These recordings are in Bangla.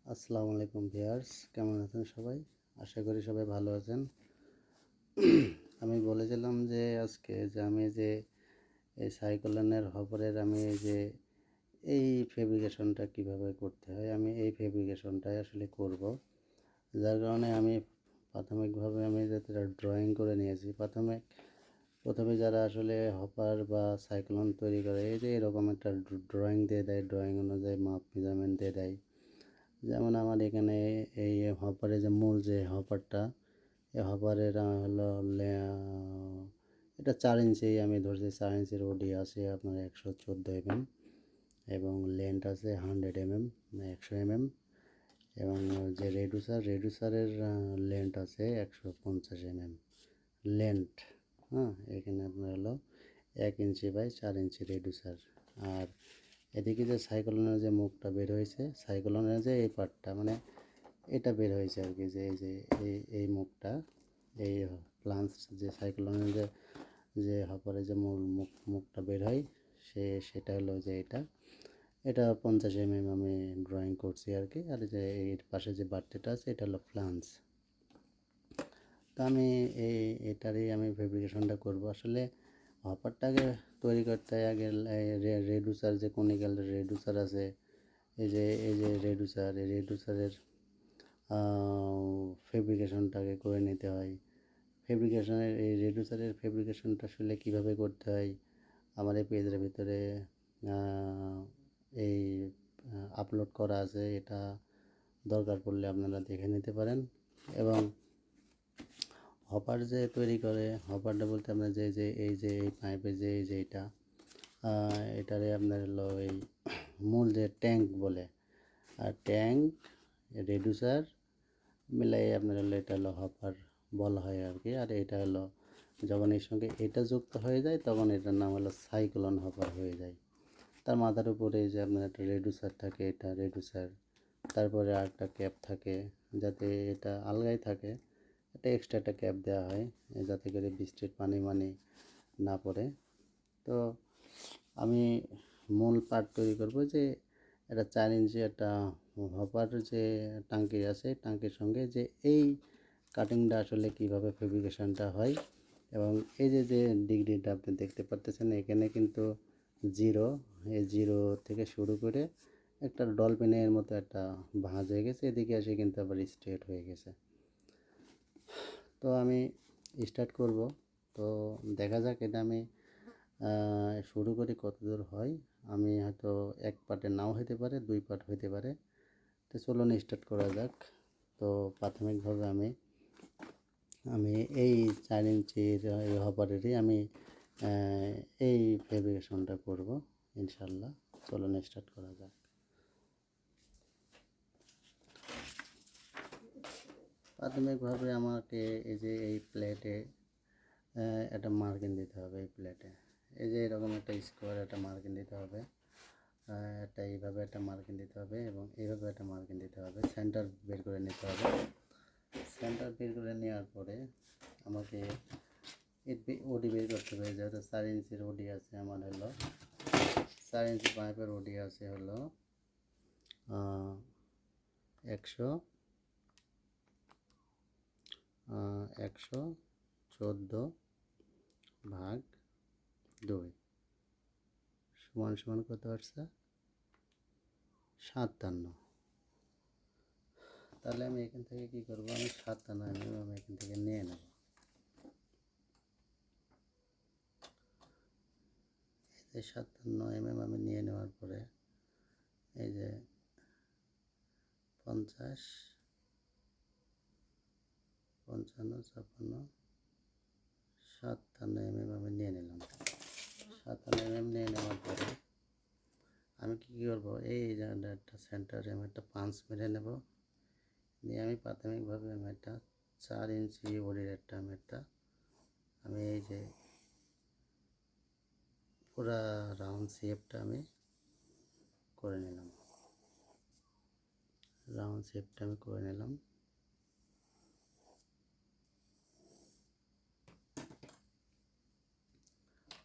আসসালামু আলাইকুম ভিউয়ার্স, কেমন আছেন সবাই? আশা করি সবাই ভালো আছেন। আমি বলেছিলাম যে আজকে যে আমি যে এই সাইক্লোনের হপারের আমি এই ফেব্রিকেশনটা কিভাবে করতে হয়, আমি এই ফেব্রিকেশনটাই আসলে করব। যার কারণে আমি প্রাথমিকভাবে আমি যেটা ড্রয়িং করে নিয়েছি। প্রথমে যারা আসলে হপার বা সাইক্লোন তৈরি করে, এই যে এরকম একটা ড্রয়িং দিয়ে দেয়, ড্রয়িং অনুযায়ী মাপ মেজারমেন্ট দিয়ে দেয়। যেমন আমার এখানে এই হপারে যে মূল যে হপারটা, এই হপারের হলো এটা 4 ইঞ্চি আমি ধরছি। 4 ইঞ্চির ওডি আছে আপনার 114 mm এবং লেন্থ আছে 100 mm, 100 mm। এবং যে রেডুসারের লেন্থ আছে 150 mm লেন্থ। হ্যাঁ, এখানে আপনার হলো 1 ইঞ্চি বাই 4 ইঞ্চি রেডুসার। আর এদিকে যে সাইক্লোনের যে মুখটা বের হয়েছে, সাইক্লোনের যে এই পার্টটা মানে এটা বের হয়েছে আর কি, যে এই মুখটা, এই প্লান্স যে সাইক্লোনের যে হপারে যে মূল মুখটা বের হয়, সেটা হলো যে এটা 50 mm আমি ড্রয়িং করছি আর কি। আর যে এর পাশে যে বাড়তিটা আছে এটা হলো ফ্লান্স। তো আমি এটারই আমি ফেব্রিকেশনটা করব। আসলে হপারটাকে তৈরি করতে আগে রেডুসার যে কনিক্যাল রেডুসার আছে, এই যে রেডুসারের ফেব্রিকেশনটাকে করে নিতে হয়। এই রেডুসারের ফেব্রিকেশনটা আসলে কীভাবে করতে হয় আমার এই পেজের ভিতরে এই আপলোড করা আছে। এটা দরকার পড়লে আপনারা দেখে নিতে পারেন। এবং হপার যে তৈরি করে, হপারটা বলতে আপনার এই পাইপের এইটা এটারে আপনার হলো এই মূল যে ট্যাঙ্ক বলে, আর ট্যাঙ্ক রেডুসার মিলাই আপনার হলো এটা হলো হপার বলা হয় আর কি। আর এটা হলো যখন এর সঙ্গে এটা যুক্ত হয়ে যায় তখন এটার নাম হলো সাইক্লোন হপার হয়ে যায়। তার মাথার উপরে যে আপনার একটা রেডুসার থাকে, এটা রেডুসার, তারপরে আরেকটা ক্যাপ থাকে যাতে এটা আলগাই থাকে। একটা এক্সট্রা একটা ক্যাপ দেওয়া হয় যাতে করে বৃষ্টির পানি না পড়ে। তো আমি মূল পার্ট তৈরি করব যে এটা 4 ইঞ্চি একটা হপার যে টাঙ্কি আছে, টাঙ্কির সঙ্গে যে এই কাটিংটা আসলে কিভাবে ফেব্রিকেশনটা হয়। এবং এই যে ডিগ্রিটা আপনি দেখতে পারতেছেন এখানে কিন্তু জিরো, এই জিরো থেকে শুরু করে একটা ডলফিনের মতো একটা ভাঁজ হয়ে গেছে, এদিকে এসে কিন্তু আবার স্ট্রেট হয়ে গেছে। তো আমি স্টার্ট করব। তো দেখা যাক এটা আমি শুরু করি কত দূর হয়। আমি হয়তো এক পার্টে নাও হতে পারে, 2 পার্ট হতে পারে। তো চলুন স্টার্ট করা যাক। তো প্রাথমিকভাবে আমি এই 4 ইঞ্চির এই হপারেরই আমি এই ফেব্রিকেশনটা করব ইনশাল্লাহ। চলুন স্টার্ট করা যাক। প্রাথমিকভাবে আমাকে এই যে এই প্লেটে একটা মার্কিং দিতে হবে। এই প্লেটে এই যে এরকম একটা স্কোয়ার একটা মার্কিং দিতে হবে, এইভাবে একটা মার্কিং দিতে হবে এবং এইভাবে একটা মার্কিং দিতে হবে। সেন্টার বের করে নিতে হবে। সেন্টার বের করে নেওয়ার পরে আমাকে ওডি বের করতে হবে। যেহেতু 4 ইঞ্চির ওডি আছে, আমার হলো 4 ইঞ্চি পাইপের ওডি আছে হলো 114/2 সমান কত আসছে? 57। তাহলে আমি এখান থেকে কী করবো, আমি 57 আমি এখান থেকে নিয়ে নেব। এই 57 আমি নিয়ে নেওয়ার পরে এই যে 50, 55, 56, 57 আমি নিয়ে নিলাম। 57 নিয়ে নেওয়ার পরে আমি কী করবো, এই একটা সেন্টারে আমি একটা পাঞ্চ মেরে নেব। নিয়ে আমি প্রাথমিকভাবে আমি একটা 4 ইঞ্চি বডির আমি এই যে পুরা রাউন্ড শেপটা আমি করে নিলাম।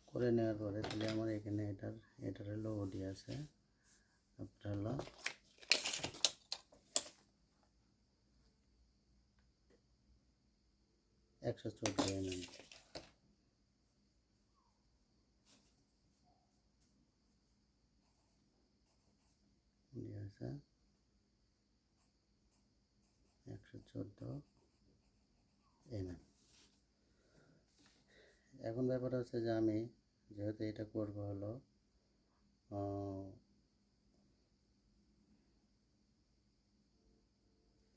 করে নেওয়ার পরে তাহলে আমার এখানে এটার হলো ওডি আছে আপনার হলো 114 mm। আছে 114 mm। এখন ব্যাপার হচ্ছে যে আমি যেহেতু এটা করবো হলো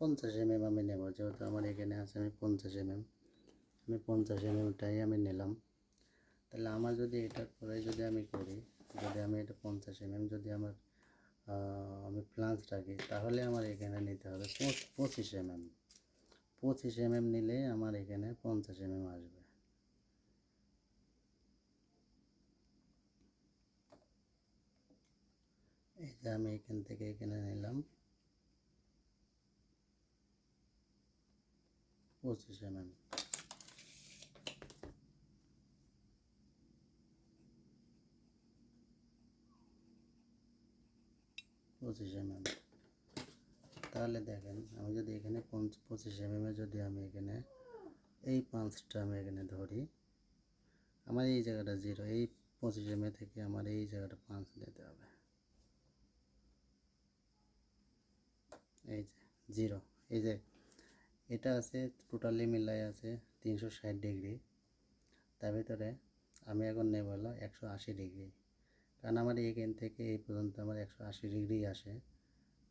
50 mm আমি নেব, যেহেতু আমার এখানে আছে আমি 50 mm, আমি 50 mmটাই আমি নিলাম। তাহলে আমার যদি এটার পরে যদি আমি করি, যদি আমি এটা 50 mm যদি আমার আমি প্লান্স রাখি, তাহলে আমার এখানে নিতে হবে 25 mm। 25 mm নিলে আমার এখানে 50 mm আসবে। এই যে আমি এখান থেকে এখানে নিলাম 25 mm। তাহলে দেখেন আমি যদি এখানে 25 mm যদি আমি এখানে এই পাঁচটা আমি এখানে ধরি, আমার এই জায়গাটা 0, এই 25 mm থেকে আমার এই জায়গাটা 5 দিতে হবে। এই যে 0, এই যে এটা আছে টোটালি মিলাই আছে 360 ডিগ্রি, তার ভিতরে আমি এখন নেব হলো 180 ডিগ্রি, কারণ আমার এখান থেকে এই পর্যন্ত আমার 180 ডিগ্রি আসে,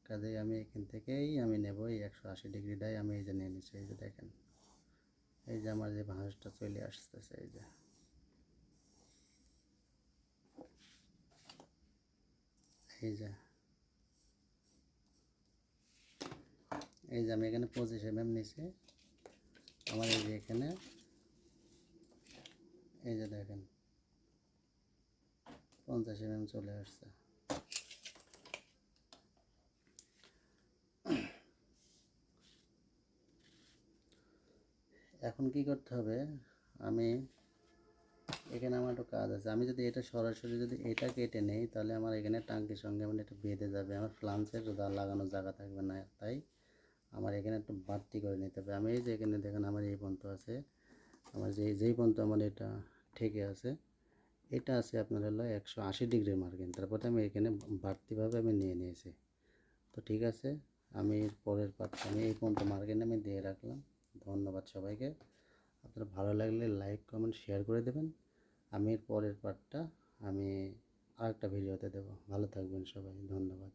কাজেই আমি এখান থেকেই আমি নেব এই 180 ডিগ্রিটাই আমি এই যে নিয়ে নিচ্ছি। এই যে দেখেন এই যে আমার যে ভাঁজটা চলে আসতেছে, এই যে এই যে এই যে আমি এখানে 25 mm নিছি, আমার এই যে এখানে এই যে দেখেন 50 mm চলে আসছে। এখন কি করতে হবে, আমি এখানে আমার একটু কাজ আছে, আমি যদি এটা সরাসরি যদি এটা কেটে নেই, তাহলে আমার এখানে টাঙ্কির সঙ্গে মানে এটা বেঁধে যাবে, আমার ফ্লান্সের লাগানোর জায়গা থাকবে না, তাই আমার এখানে একটু বাড়তি করে নিতে হবে। আমি এই যে এখানে দেখেন আমার এই পর্যন্ত আছে, আমার যেই পর্যন্ত আমার এটা ঠেকে আছে, এটা আছে আপনার হলো 180 ডিগ্রির মার্কিং, তারপরে আমি এখানে বাড়তিভাবে আমি নিয়ে নিয়েছি। তো ঠিক আছে, আমি পরের পার্টটা আমি এই পর্যন্ত মার্কিং আমি দিয়ে রাখলাম। ধন্যবাদ সবাইকে। আপনার ভালো লাগলে লাইক কমেন্ট শেয়ার করে দেবেন। আমি এর পরের পার্টটা আমি আরেকটা ভিডিওতে দেবো। ভালো থাকবেন সবাই, ধন্যবাদ।